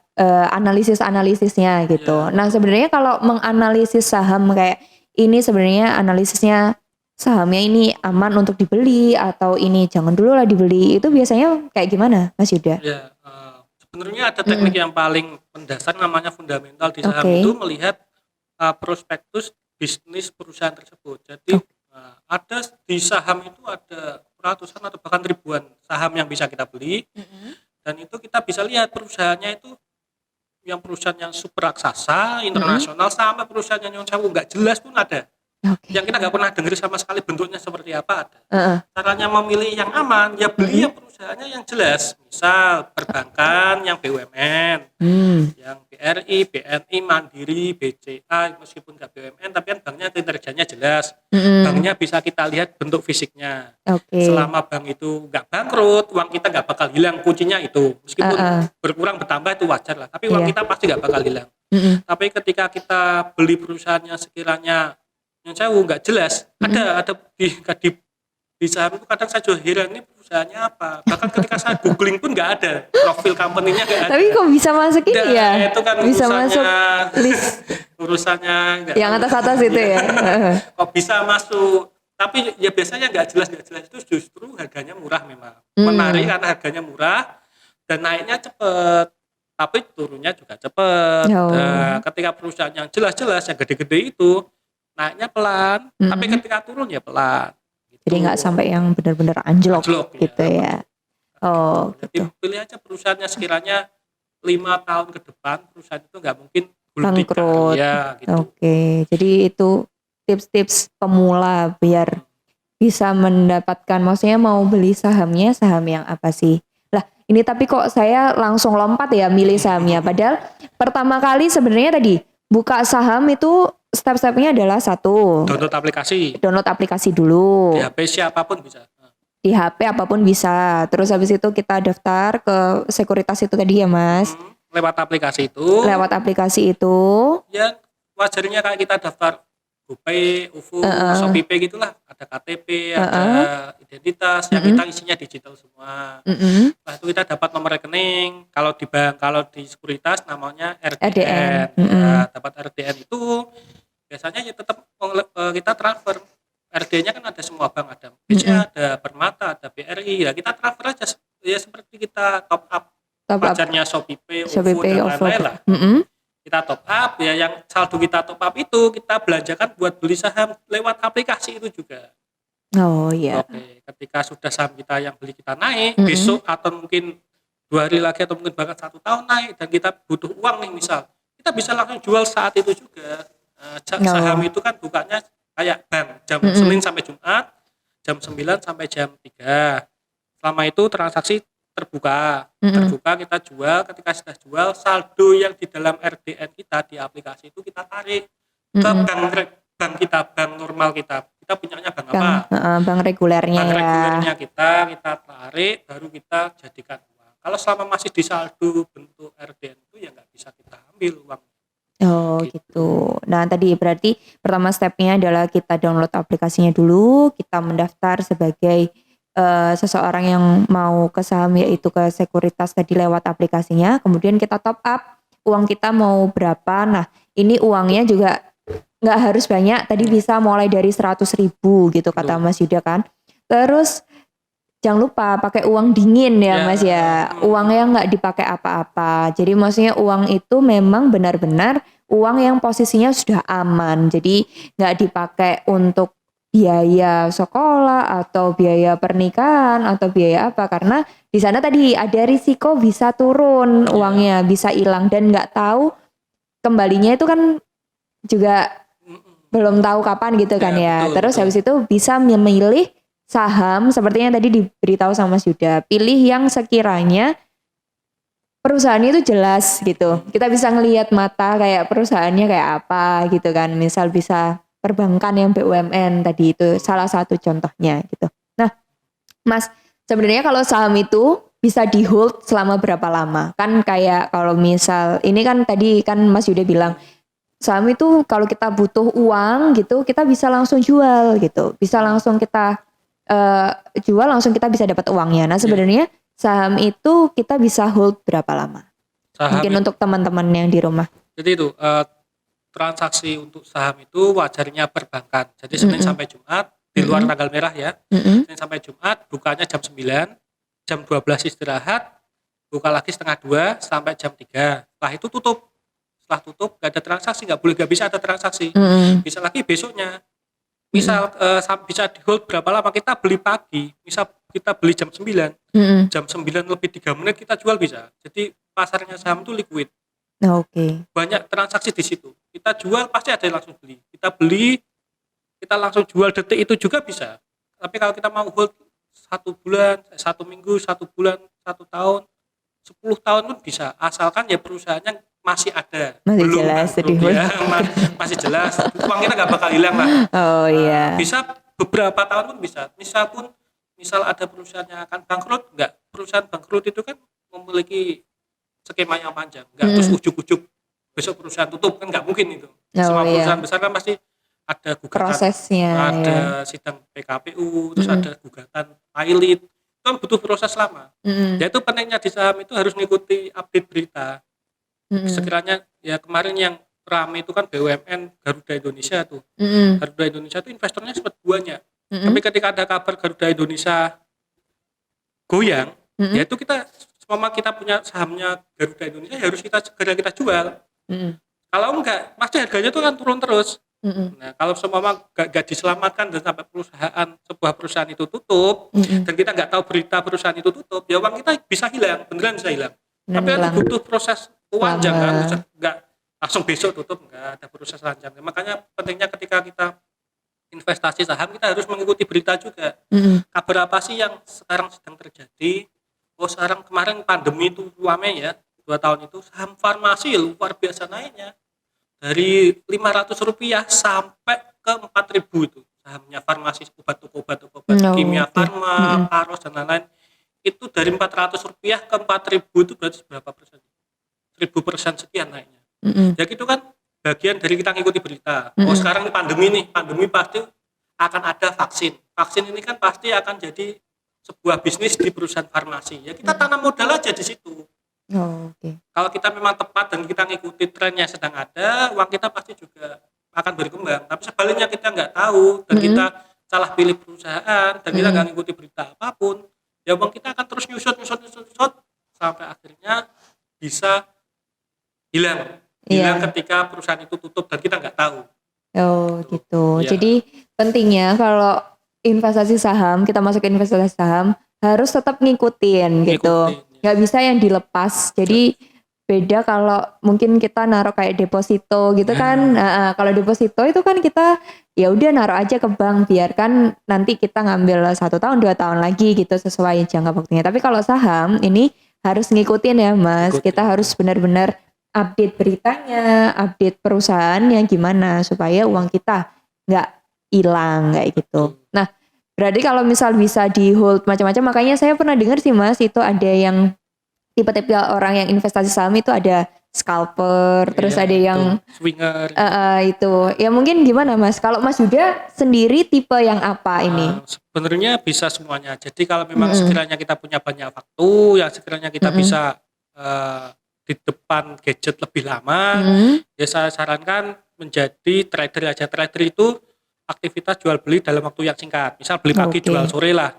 Speaker 2: analisis-analisisnya gitu. Nah, sebenarnya kalau menganalisis saham kayak ini sebenarnya analisisnya sahamnya ini aman untuk dibeli atau ini jangan dulu lah dibeli. Itu biasanya kayak gimana, Mas Yuda?
Speaker 1: Ya, sebenarnya ada teknik yang paling mendasar namanya fundamental di saham itu melihat prospektus bisnis perusahaan tersebut. Jadi ada di saham itu ada ratusan atau bahkan ribuan saham yang bisa kita beli, dan itu kita bisa lihat perusahaannya itu yang perusahaan yang super raksasa internasional sampai perusahaan yang nggak jelas pun ada. Yang kita nggak pernah dengar sama sekali bentuknya seperti apa ada. Caranya memilih yang aman ya beli yang perusahaannya yang jelas, misal perbankan yang BUMN, yang BRI, BNI, Mandiri, BCA, meskipun nggak BUMN tapi kan banknya kinerjanya jelas, banknya bisa kita lihat bentuk fisiknya. Selama bank itu nggak bangkrut, uang kita nggak bakal hilang, kuncinya itu. Meskipun berkurang bertambah itu wajar lah, tapi uang kita pasti nggak bakal hilang. Tapi ketika kita beli perusahaannya sekiranya yang saya nggak jelas, ada di saham itu kadang saya juga heran ini perusahaannya apa, bahkan ketika saya googling pun nggak ada profil company-nya, nggak ada.
Speaker 2: Tapi kok bisa masuk ini ya?
Speaker 1: Itu kan
Speaker 2: bisa masuk list
Speaker 1: urusannya
Speaker 2: yang atas itu ya.
Speaker 1: Kok bisa masuk, Tapi ya biasanya nggak jelas itu justru harganya murah memang. Menarik karena harganya murah dan naiknya cepet, tapi turunnya juga cepet. Nah, ketika perusahaan yang jelas-jelas yang gede-gede itu naiknya pelan, tapi ketika turun ya pelan. Gitu.
Speaker 2: Jadi nggak sampai yang benar-benar anjlok gitu ya. Oh,
Speaker 1: jadi
Speaker 2: gitu.
Speaker 1: pilih aja perusahaannya sekiranya 5 tahun ke depan perusahaan itu nggak mungkin
Speaker 2: bangkrut.
Speaker 1: Ya, gitu.
Speaker 2: Oke, jadi itu tips-tips pemula biar bisa mendapatkan, maksudnya mau beli sahamnya saham yang apa sih? Lah, ini tapi kok saya langsung lompat ya milih sahamnya. Padahal pertama kali sebenarnya tadi buka saham itu step-stepnya adalah satu. Download aplikasi dulu.
Speaker 1: Di HP siapapun bisa.
Speaker 2: Di HP apapun bisa. Terus habis itu kita daftar ke sekuritas itu tadi ya Mas.
Speaker 1: Lewat aplikasi itu. Ya wajarnya kayak kita daftar GoPay, OVO, ShopeePay gitulah. Ada KTP, ada identitas, yang kita isinya digital semua. Setelah itu kita dapat nomor rekening. Kalau di bank, kalau di sekuritas namanya RDN. Nah, dapat RDN itu biasanya ya tetap kita transfer. RD-nya kan ada semua bank, ada BCA, ada Permata, ada BRI. Ya kita transfer aja ya seperti kita top up wajarnya ShopeePay, OVO dan lain-lain lah. Kita top up ya, yang saldo kita top up itu kita belanjakan buat beli saham lewat aplikasi itu juga.
Speaker 2: Oh iya.
Speaker 1: Oke, ketika sudah saham kita yang beli kita naik, besok atau mungkin 2 hari lagi atau mungkin bahkan 1 tahun naik dan kita butuh uang nih misal, kita bisa langsung jual saat itu juga. Saham itu kan bukanya kayak bank, jam Senin sampai Jumat, jam 9 sampai jam 3. Selama itu transaksi terbuka kita jual. Ketika sudah jual, saldo yang di dalam RDN kita di aplikasi itu kita tarik ke bank kita, bank normal kita punyanya bank apa?
Speaker 2: Bank regulernya
Speaker 1: kita tarik, baru kita jadikan uang. Kalau selama masih di saldo bentuk RDN itu ya nggak bisa kita ambil uang.
Speaker 2: Oh gitu. Nah tadi berarti pertama stepnya adalah kita download aplikasinya dulu, kita mendaftar sebagai seseorang yang mau ke saham, yaitu ke sekuritas tadi lewat aplikasinya. Kemudian kita top up uang kita mau berapa. Nah ini uangnya juga nggak harus banyak, tadi bisa mulai dari 100.000 gitu kata Mas Yuda kan. Terus jangan lupa pakai uang dingin ya Mas ya. Uangnya nggak dipakai apa-apa. Jadi maksudnya uang itu memang benar-benar uang yang posisinya sudah aman. Jadi nggak dipakai untuk biaya sekolah atau biaya pernikahan atau biaya apa, karena di sana tadi ada risiko bisa turun uangnya, bisa hilang dan nggak tahu kembalinya itu kan juga belum tahu kapan gitu kan ya.
Speaker 1: Betul,
Speaker 2: terus habis itu bisa memilih saham seperti yang tadi diberitahu sama Mas Yuda, pilih yang sekiranya perusahaannya itu jelas gitu. Kita bisa ngelihat mata kayak perusahaannya kayak apa gitu kan. Misal bisa perbankan yang BUMN tadi, itu salah satu contohnya gitu. Nah, Mas, sebenarnya kalau saham itu bisa di hold selama berapa lama? Kan kayak kalau misal ini kan tadi kan Mas Yuda bilang saham itu kalau kita butuh uang gitu, kita bisa langsung jual gitu. Bisa langsung kita jual, langsung kita bisa dapat uangnya. Nah, sebenarnya saham itu kita bisa hold berapa lama? Mungkin untuk teman-teman yang di rumah.
Speaker 1: Jadi itu transaksi untuk saham itu wajarnya perbankan. Jadi Senin sampai Jumat di luar tanggal merah ya. Senin sampai Jumat bukanya jam 9, jam 12 istirahat, buka lagi setengah 2 sampai jam 3. Setelah itu tutup. Setelah tutup gak ada transaksi, gak bisa ada transaksi. Bisa lagi besoknya. Misal bisa di hold berapa lama, kita beli pagi. Misal kita beli jam 9. Jam 9 lebih 3 menit kita jual bisa. Jadi pasarnya saham itu liquid.
Speaker 2: Oke.
Speaker 1: Banyak transaksi di situ. Kita jual pasti ada yang langsung beli. Kita beli, kita langsung jual detik itu juga bisa. Tapi kalau kita mau hold 1 bulan, 1 minggu, 1 bulan, 1 tahun, 10 tahun pun bisa. Asalkan ya perusahaannya masih ada.
Speaker 2: Masih belum jelas.
Speaker 1: Masih jelas. Uang kita nggak bakal hilang lah.
Speaker 2: Oh iya.
Speaker 1: Bisa beberapa tahun pun bisa. Misal ada perusahaan yang akan bangkrut, enggak. Perusahaan bangkrut itu kan memiliki skema yang panjang, enggak terus ujuk-ujuk besok perusahaan tutup, kan enggak mungkin itu. Semua perusahaan besar kan pasti ada gugatan,
Speaker 2: prosesnya,
Speaker 1: ada sidang PKPU, terus ada gugatan pilot, itu kan butuh proses lama. Ya itu pentingnya di saham itu harus mengikuti update berita. Sekiranya ya kemarin yang rame itu kan BUMN Garuda Indonesia tuh. Garuda Indonesia itu investornya sempat banyak. Tapi ketika ada kabar Garuda Indonesia goyang, ya itu kita selama kita punya sahamnya Garuda Indonesia ya harus kita segera kita jual. Kalau enggak, pasti harganya itu kan turun terus. Nah, kalau semua gak diselamatkan dan sampai sebuah perusahaan itu tutup, dan kita nggak tahu berita perusahaan itu tutup, ya uang kita bisa hilang, beneran bisa hilang. Tapi kan butuh proses panjang kan, nggak langsung besok tutup, nggak ada proses panjang. Makanya pentingnya ketika kita investasi saham, kita harus mengikuti berita juga. Kabar apa sih yang sekarang sedang terjadi? Oh, sekarang kemarin pandemi itu rame ya, 2 tahun itu saham farmasi luar biasa naiknya. Dari Rp500 sampai ke Rp4.000 itu sahamnya farmasi, obat kimia farma, Paros dan lain-lain. Itu dari Rp400 ke Rp4.000 itu berarti berapa persen? 1000% sekian naiknya. Ya gitu kan, bagian dari kita ngikuti berita. Oh, sekarang ini pandemi pasti akan ada vaksin. Vaksin ini kan pasti akan jadi sebuah bisnis di perusahaan farmasi. Ya kita tanam modal aja di situ. Kalau kita memang tepat dan kita ngikuti trennya sedang ada, uang kita pasti juga akan berkembang. Tapi sebaliknya kita nggak tahu dan kita salah pilih perusahaan dan kita nggak ngikuti berita apapun, ya uang kita akan terus nyusut sampai akhirnya bisa hilang ketika perusahaan itu tutup dan kita nggak tahu.
Speaker 2: Gitu. Ya. Jadi pentingnya kalau investasi saham, kita masuk ke investasi saham harus tetap ngikutin gitu. Nggak bisa yang dilepas. Jadi beda kalau mungkin kita naruh kayak deposito gitu kan. Kalau deposito itu kan kita ya udah naruh aja ke bank, biarkan nanti kita ngambil 1 tahun 2 tahun lagi gitu sesuai jangka waktunya. Tapi kalau saham ini harus ngikutin ya Mas. Kita harus benar-benar update beritanya, update perusahaannya gimana supaya uang kita nggak hilang kayak gitu. Nah, berarti kalau misal bisa di hold macam-macam, makanya saya pernah dengar sih Mas, itu ada yang tipe-tipe orang yang investasi saham itu ada scalper, terus ada yang
Speaker 1: swinger.
Speaker 2: Itu. Ya mungkin gimana Mas? Kalau Mas Yuda sendiri tipe yang apa ini?
Speaker 1: Sebenarnya bisa semuanya. Jadi kalau memang sekiranya kita punya banyak waktu, yang sekiranya kita bisa di depan gadget lebih lama, ya saya sarankan menjadi trader aja. Trader itu aktivitas jual beli dalam waktu yang singkat. Misal beli pagi jual sore lah.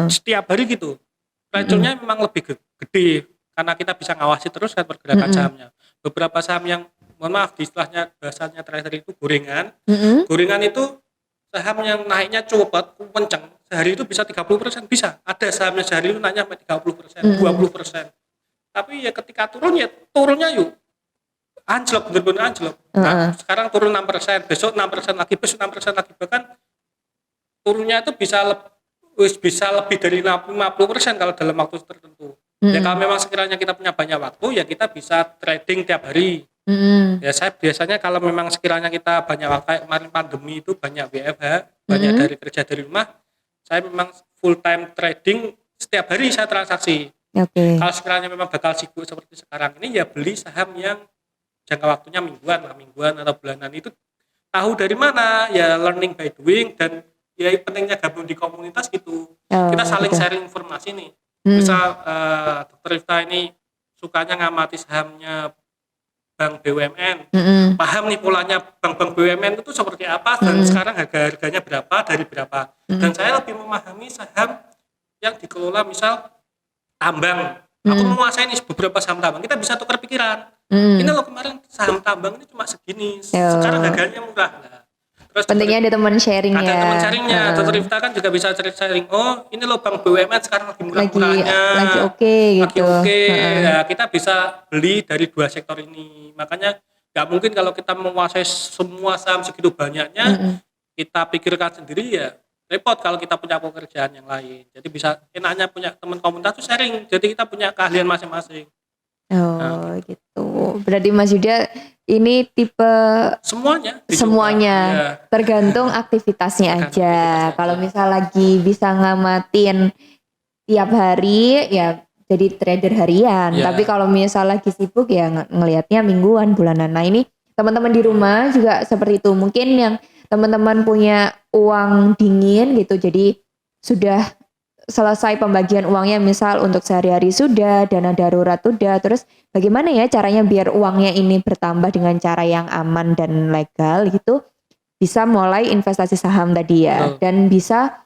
Speaker 1: Setiap hari gitu. Return-nya memang lebih gede karena kita bisa ngawasi terus kan pergerakan sahamnya. Beberapa saham yang mohon maaf di istilahnya bahasanya trader itu gorengan. Gorengan itu saham yang naiknya cepat, kenceng. Sehari itu bisa 30% bisa. Ada sahamnya sehari itu naiknya sampai 30%, 20%. Tapi ya ketika turunnya yuk anjlok, bener-bener anjlok. Nah, sekarang turun 6%, besok 6% lagi, besok 6% lagi. Bahkan turunnya itu bisa lebih dari 50% kalau dalam waktu tertentu. Ya kalau memang sekiranya kita punya banyak waktu, ya kita bisa trading tiap hari. Ya saya biasanya kalau memang sekiranya kita banyak waktu, kayak kemarin pandemi itu banyak WFH, banyak dari kerja dari rumah, saya memang full time trading, setiap hari saya transaksi. Kalau sekiranya memang bakal sibuk seperti sekarang ini, ya beli saham yang jangka waktunya mingguan atau bulanan. Itu tahu dari mana, ya learning by doing, dan ya pentingnya gabung di komunitas gitu. Kita saling sharing informasi nih. Misal Dr. Rifta ini sukanya ngamati sahamnya Bank BUMN, paham nih polanya bank-bank BUMN itu seperti apa dan sekarang harganya berapa, dari berapa. Dan saya lebih memahami saham yang dikelola misal tambang. Aku menguasai nih beberapa saham tambang, kita bisa tukar pikiran. Ini loh kemarin saham tambang ini cuma segini, sekarang harganya murah. Nah, terus
Speaker 2: pentingnya ada teman sharingnya.
Speaker 1: Ada teman sharingnya. Dr. Rifta kan juga bisa sharing. Oh, ini loh Bank BUMN sekarang lagi murah-murahnya.
Speaker 2: Lagi oke gitu.
Speaker 1: Ya, kita bisa beli dari 2 sektor ini. Makanya nggak mungkin kalau kita menguasai semua saham segitu banyaknya, kita pikirkan sendiri ya repot kalau kita punya pekerjaan yang lain. Jadi bisa enaknya punya teman komunitas itu sharing. Jadi kita punya keahlian masing-masing.
Speaker 2: Gitu. Berarti Mas Yuda ini tipe
Speaker 1: semuanya.
Speaker 2: Ya. Tergantung aktivitasnya aja. Kalau misal lagi bisa ngamatin tiap hari ya jadi trader harian. Tapi kalau misal lagi sibuk ya ngelihatnya mingguan, bulanan. Nah ini teman-teman di rumah juga seperti itu. Mungkin yang teman-teman punya uang dingin gitu, jadi sudah selesai pembagian uangnya, misal untuk sehari-hari sudah, dana darurat sudah, terus bagaimana ya caranya biar uangnya ini bertambah dengan cara yang aman dan legal gitu. bisa mulai investasi saham tadi ya.
Speaker 1: Betul.
Speaker 2: Dan bisa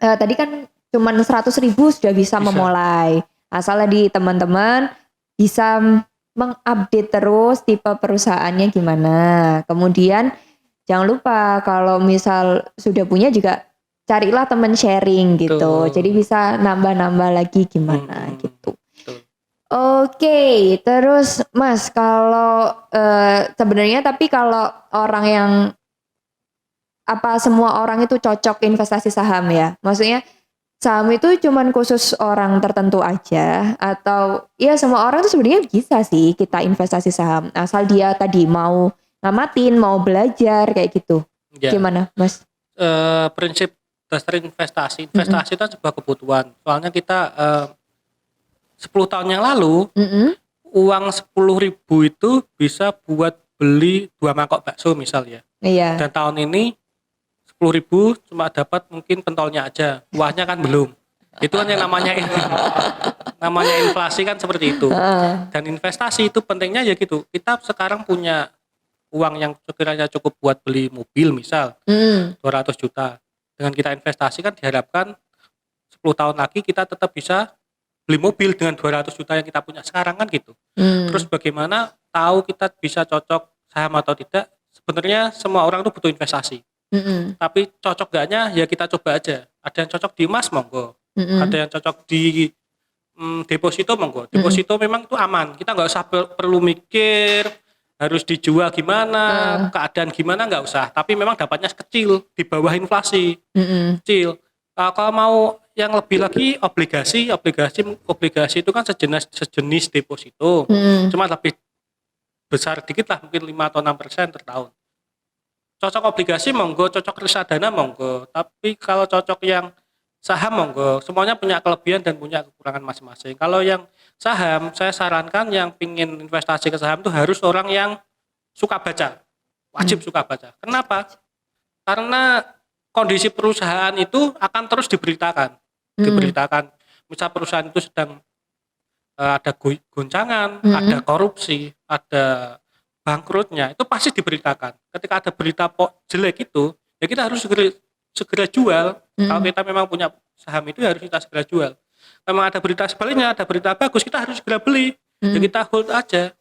Speaker 2: tadi kan cuman 100.000 sudah bisa memulai. Asal tadi teman-teman bisa mengupdate terus tipe perusahaannya gimana. Kemudian jangan lupa kalau misal sudah punya juga carilah teman sharing gitu.
Speaker 1: Betul.
Speaker 2: Jadi bisa nambah-nambah lagi gimana gitu.
Speaker 1: Betul.
Speaker 2: Oke, terus Mas kalau sebenarnya tapi kalau orang yang apa semua orang itu cocok investasi saham ya? Maksudnya saham itu cuman khusus orang tertentu aja atau ya semua orang tuh sebenarnya bisa sih kita investasi saham asal dia tadi mau ngamatin, mau belajar kayak gitu.
Speaker 1: Ya.
Speaker 2: Gimana, Mas?
Speaker 1: Prinsip dasar investasi itu kan sebuah kebutuhan. Soalnya kita 10 tahun yang lalu uang 10.000 itu bisa buat beli 2 mangkok bakso misal ya.
Speaker 2: Iya.
Speaker 1: Dan tahun ini 10.000 cuma dapat mungkin pentolnya aja, kuahnya kan belum. Itu kan yang namanya inflasi kan seperti itu. Dan investasi itu pentingnya ya gitu. Kita sekarang punya uang yang sekiranya cukup buat beli mobil misal 200 juta. Dengan kita investasi kan diharapkan 10 tahun lagi kita tetap bisa beli mobil dengan 200 juta yang kita punya sekarang kan gitu. Terus bagaimana tahu kita bisa cocok saham atau tidak? Sebenarnya semua orang tuh butuh investasi. Tapi cocok gaknya ya kita coba aja. Ada yang cocok di emas monggo, ada yang cocok di deposito monggo. Deposito memang itu aman. Kita nggak usah perlu mikir harus dijual gimana, keadaan gimana nggak usah. Tapi memang dapatnya kecil di bawah inflasi, kecil. Kalau mau yang lebih lagi obligasi itu kan sejenis deposito, cuma lebih besar dikit lah mungkin 5 atau 6% per tahun. Cocok obligasi monggo, cocok reksadana monggo. Tapi kalau cocok yang saham monggo, semuanya punya kelebihan dan punya kekurangan masing-masing. Kalau yang saham, saya sarankan yang pingin investasi ke saham itu harus orang yang suka baca. Wajib suka baca. Kenapa? Karena kondisi perusahaan itu akan terus diberitakan. Misal perusahaan itu sedang ada goncangan, ada korupsi, ada bangkrutnya, itu pasti diberitakan. Ketika ada berita jelek itu, ya kita harus segera jual. Kalau kita memang punya saham itu harus kita segera jual. Memang ada berita sebaliknya, ada berita bagus, kita harus segera beli. Ya kita hold aja.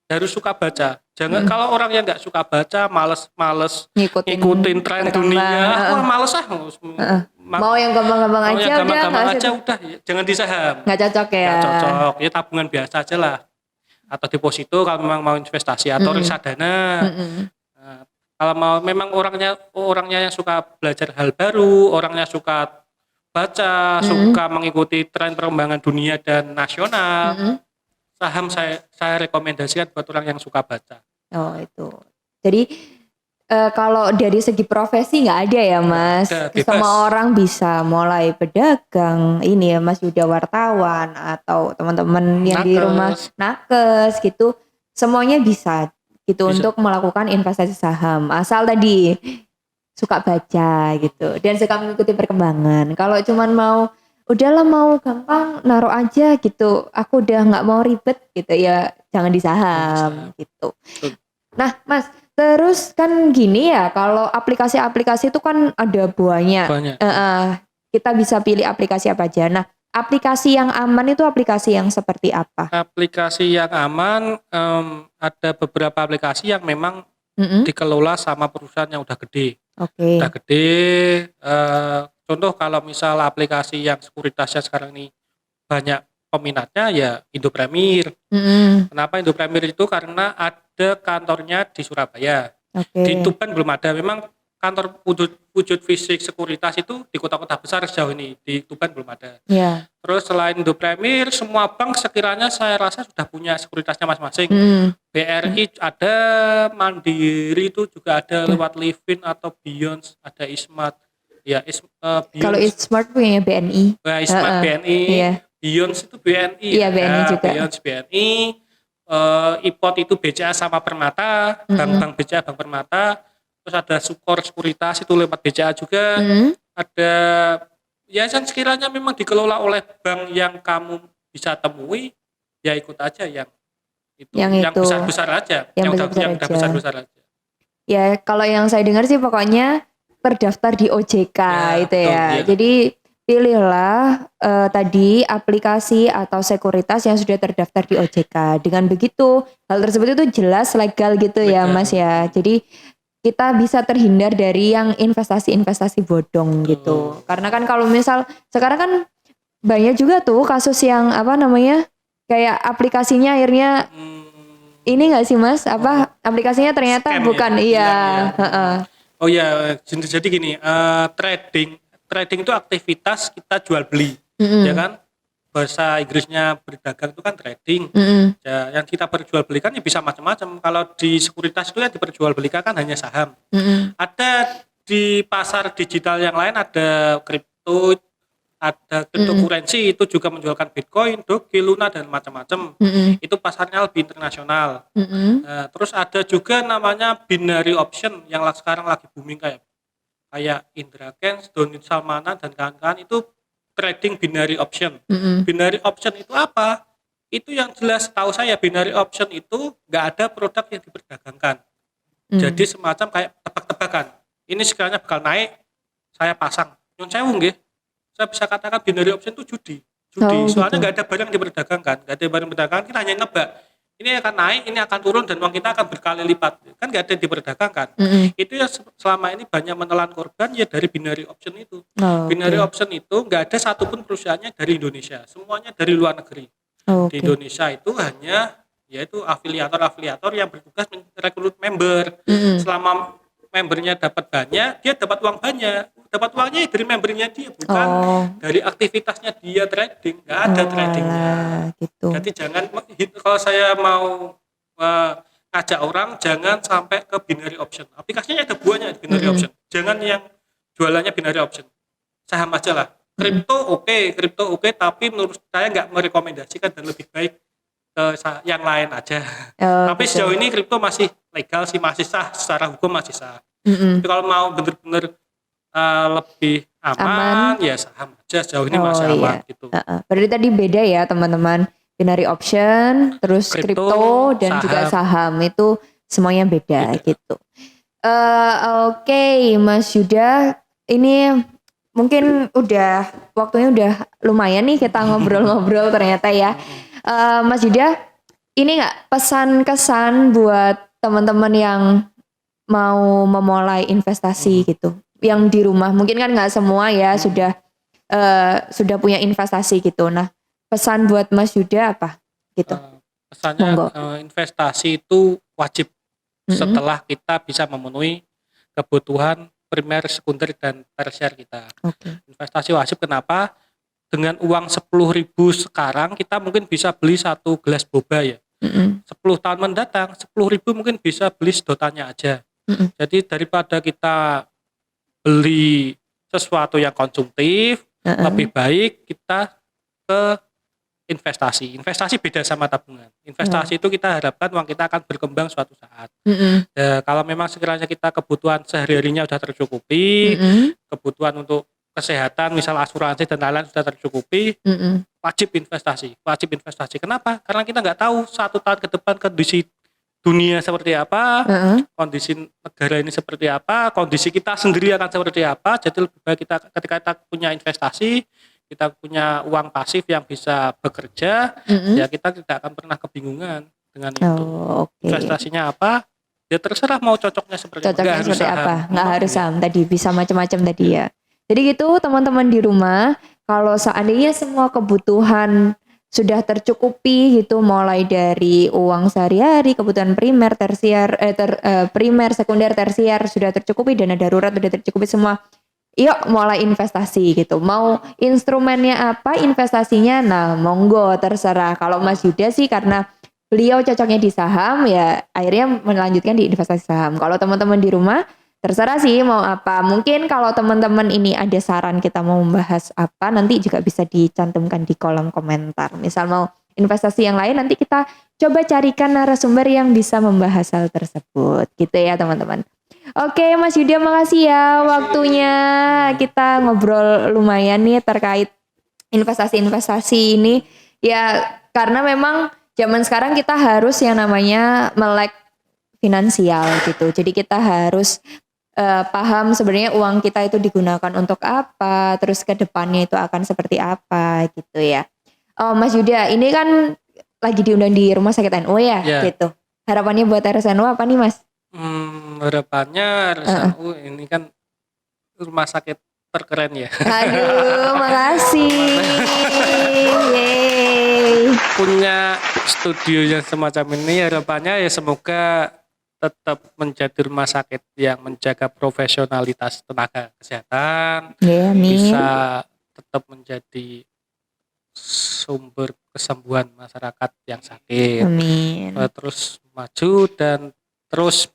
Speaker 1: Harus suka baca. Jangan kalau orang yang nggak suka baca, males ngikutin tren dunia, males
Speaker 2: mau yang gampang-gampang aja,
Speaker 1: udah, jangan di saham.
Speaker 2: Nggak cocok ya.
Speaker 1: Nggak cocok, ya tabungan biasa aja lah. Atau deposito kalau memang mau investasi atau reksadana. Nah, kalau mau memang orangnya yang suka belajar hal baru, orangnya suka baca, suka mengikuti tren perkembangan dunia dan nasional, saham saya rekomendasikan buat orang yang suka baca.
Speaker 2: Oh itu. Jadi kalau dari segi profesi nggak ada ya Mas. Semua orang bisa mulai pedagang, ini ya Mas Yuda wartawan atau teman-teman yang di rumah nakes gitu, semuanya bisa gitu untuk melakukan investasi saham. Asal tadi suka baca gitu dan suka mengikuti perkembangan. Kalau cuman udahlah mau gampang naruh aja gitu, aku udah nggak mau ribet gitu ya, jangan di saham gitu. Nah Mas, terus kan gini ya, kalau aplikasi-aplikasi itu kan ada banyak. Kita bisa pilih aplikasi apa aja. Nah, aplikasi yang aman itu aplikasi yang seperti apa?
Speaker 1: Aplikasi yang aman, ada beberapa aplikasi yang memang dikelola sama perusahaan yang udah gede. Udah gede. Contoh kalau misal aplikasi yang sekuritasnya sekarang ini banyak peminatnya ya Indo Premier. Kenapa Indo Premier itu? Karena ada kantornya di Surabaya. Di Tuban belum ada. Memang kantor wujud fisik sekuritas itu di kota-kota besar sejauh ini. Di Tuban belum ada. Terus selain Indo Premier, semua bank sekiranya saya rasa sudah punya sekuritasnya masing-masing. BRI ada, Mandiri itu juga ada lewat Livin atau Beyond, ada Ismart. Ya,
Speaker 2: kalau Ismart punya BNI.
Speaker 1: Ismart BNI. Beyond itu BNI.
Speaker 2: Iya, BNI juga.
Speaker 1: Beyond BNI. IPOT itu BCA sama Permata, bank BCA Bank Permata. Terus ada Sukor Sekuritas itu lewat BCA juga. Ada ya yang sekiranya memang dikelola oleh bank yang kamu bisa temui, ya ikut aja yang itu. Yang besar-besar aja. Yang udah besar-besar aja.
Speaker 2: Ya kalau yang saya dengar sih pokoknya terdaftar di OJK itu
Speaker 1: betul,
Speaker 2: ya.
Speaker 1: iya.
Speaker 2: Jadi pilihlah tadi aplikasi atau sekuritas yang sudah terdaftar di OJK. Dengan begitu hal tersebut itu jelas legal gitu ya
Speaker 1: Legal.
Speaker 2: Mas ya. Jadi kita bisa terhindar dari yang investasi-investasi bodong gitu. Karena kan kalau misal sekarang kan banyak juga tuh kasus yang apa namanya kayak aplikasinya akhirnya ini nggak sih Mas? Apa aplikasinya ternyata
Speaker 1: Scam
Speaker 2: bukan
Speaker 1: ya,
Speaker 2: iya.
Speaker 1: hilang ya.
Speaker 2: Heeh.
Speaker 1: Oh iya, jadi gini, trading itu aktivitas kita jual beli, ya kan? Bahasa Inggrisnya berdagang itu kan trading. Ya, yang kita perjualbelikan ya bisa macam-macam. Kalau di sekuritas itu ya diperjualbelikan kan hanya saham. Ada di pasar digital yang lain ada kripto, ada cryptocurrency itu juga menjualkan Bitcoin, Doge, Luna dan macam-macam. Itu pasarnya lebih internasional. Nah, terus ada juga namanya binary option yang sekarang lagi booming kayak Indra Kents, Doni Salmana dan kawan-kawan itu trading binary option. Binary option itu apa? Itu yang jelas tahu saya binary option itu nggak ada produk yang diperdagangkan. Jadi semacam kayak tebak-tebakan. Ini sekiranya bakal naik, saya pasang. Nyun sewu nggih. Saya bisa katakan binary option itu judi. Soalnya
Speaker 2: Gitu.
Speaker 1: nggak ada barang yang diperdagangkan, nggak ada barang diperdagangkan, kita hanya nebak. Ini akan naik, ini akan turun, dan uang kita akan berkali lipat. Kan nggak ada yang diperdagangkan. Itu ya selama ini banyak menelan korban ya dari binary option itu. Binary option itu nggak ada satupun perusahaannya dari Indonesia, semuanya dari luar negeri. Di Indonesia itu hanya yaitu afiliator yang bertugas merekrut member. Selama membernya dapat banyak, dia dapat uang banyak. Dapat uangnya dari membernya dia, bukan dari aktivitasnya dia trading. Nggak ada tradingnya.
Speaker 2: Gitu.
Speaker 1: Jadi jangan, kalau saya mau ngajak orang, jangan sampai ke binary option. Aplikasinya ada buahnya binary option. Jangan yang jualannya binary option. Saham aja lah. Kripto oke, tapi menurut saya nggak merekomendasikan dan lebih baik ke yang lain aja. Tapi sejauh ini kripto masih legal sih, masih sah, secara hukum masih sah. Tapi kalau mau bener-bener lebih aman, ya saham aja sejauh ini masih aman gitu.
Speaker 2: Berarti tadi beda ya teman-teman. Binary option, terus kripto dan
Speaker 1: saham.
Speaker 2: juga saham itu semuanya beda gitu. Oke, Mas Yuda, ini mungkin waktunya udah lumayan nih kita ngobrol-ngobrol ternyata ya. Mas Yuda, ini nggak pesan kesan buat teman-teman yang mau memulai investasi gitu, yang di rumah mungkin kan nggak semua ya sudah punya investasi gitu. Nah, pesan buat Mas Yuda apa gitu?
Speaker 1: Pesannya investasi itu wajib setelah kita bisa memenuhi kebutuhan primer, sekunder dan tersier kita. Investasi wajib kenapa? Dengan uang 10.000 sekarang kita mungkin bisa beli 1 gelas boba ya. 10 tahun mendatang 10.000 mungkin bisa beli sedotannya aja. Jadi daripada kita beli sesuatu yang konsumtif, lebih baik kita ke investasi. Investasi beda sama tabungan. Investasi itu kita harapkan uang kita akan berkembang suatu saat. Ya, kalau memang sekiranya kita kebutuhan sehari-harinya sudah tercukupi, kebutuhan untuk kesehatan, misal asuransi dan lain-lain sudah tercukupi, wajib investasi. Kenapa? Karena kita nggak tahu 1 tahun ke depan kondisi dunia seperti apa, kondisi negara ini seperti apa, kondisi kita sendiri akan seperti apa. Jadi lebih baik ketika kita punya investasi, kita punya uang pasif yang bisa bekerja, ya kita tidak akan pernah kebingungan dengan itu. Investasinya apa? Ya terserah mau cocoknya seperti
Speaker 2: apa. Nggak harus saham tadi, bisa macam-macam tadi ya. Jadi gitu teman-teman di rumah, kalau seandainya semua kebutuhan sudah tercukupi gitu, mulai dari uang sehari-hari, kebutuhan primer, tersier, primer, sekunder, tersier sudah tercukupi, dana darurat sudah tercukupi semua. Yuk mulai investasi gitu. Mau instrumennya apa, investasinya, nah monggo terserah. Kalau Mas Yuda sih karena beliau cocoknya di saham, ya akhirnya melanjutkan di investasi saham. Kalau teman-teman di rumah terserah sih mau apa. Mungkin kalau teman-teman ini ada saran kita mau membahas apa, nanti juga bisa dicantumkan di kolom komentar. Misal mau investasi yang lain, nanti kita coba carikan narasumber yang bisa membahas hal tersebut. Gitu ya teman-teman. Oke Mas Yuda, makasih ya waktunya. Kita ngobrol lumayan nih terkait investasi-investasi ini. Ya karena memang zaman sekarang kita harus yang namanya melek finansial gitu. Jadi kita harus paham sebenarnya uang kita itu digunakan untuk apa, terus ke depannya itu akan seperti apa gitu ya. Oh Mas Yuda, ini kan lagi diundang di Rumah Sakit NU ya, gitu. Harapannya buat RSNU apa nih Mas?
Speaker 1: Harapannya RSNU ini kan rumah sakit terkeren ya.
Speaker 2: Aduh, makasih. Yeay.
Speaker 1: Punya studio yang semacam ini, harapannya ya semoga tetap menjadi rumah sakit yang menjaga profesionalitas tenaga kesehatan, bisa tetap menjadi sumber kesembuhan masyarakat yang sakit.
Speaker 2: Amin.
Speaker 1: Terus maju dan terus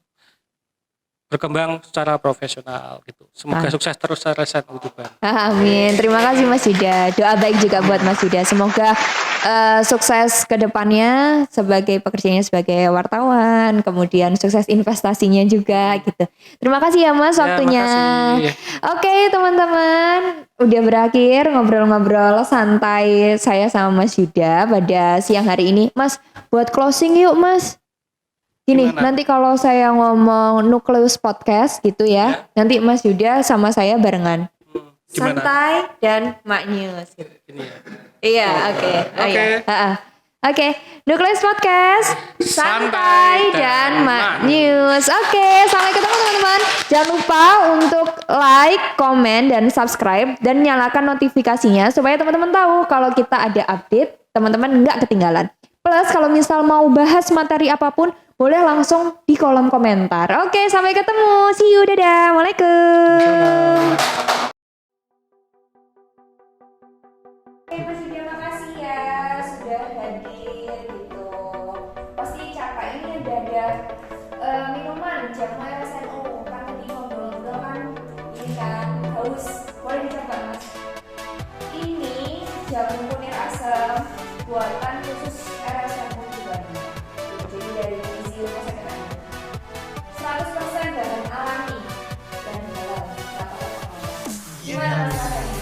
Speaker 1: berkembang secara profesional gitu. Semoga sukses terus RSNU Tuban.
Speaker 2: Amin. Terima kasih Mas Yuda. Doa baik juga buat Mas Yuda. Semoga sukses ke depannya sebagai pekerjaannya sebagai wartawan, kemudian sukses investasinya juga gitu. Terima kasih ya Mas waktunya. Oke, teman-teman, udah berakhir ngobrol-ngobrol santai saya sama Mas Yuda pada siang hari ini. Mas, buat closing yuk Mas. Gini, nanti kalau saya ngomong Nukleus Podcast gitu ya, nanti Mas Yuda sama saya barengan. Santai dan maknyus gitu. Iya, oke. Oke, Nukleus Podcast, santai dan maknyus. Oke, sampai ketemu teman-teman. Jangan lupa untuk like, komen, dan subscribe, dan nyalakan notifikasinya supaya teman-teman tahu kalau kita ada update, teman-teman nggak ketinggalan. Plus kalau misal mau bahas materi apapun, boleh langsung di kolom komentar. Oke, sampai ketemu. See you, dadah. Waalaikumsalam. Oke, Mas Yuda, makasih ya sudah hadir gitu. Pasti capek ini ada minuman jamu RSNU. Kan tadi ngobrol-ngobrol kan ini kan haus. Boleh dicoba Mas. Ini jamu kunir asam buatan khusus RSNU juga. Jadi dari gizi rumah sakit NU. 100% bahan alami dan halal. Gimana Mas rasanya?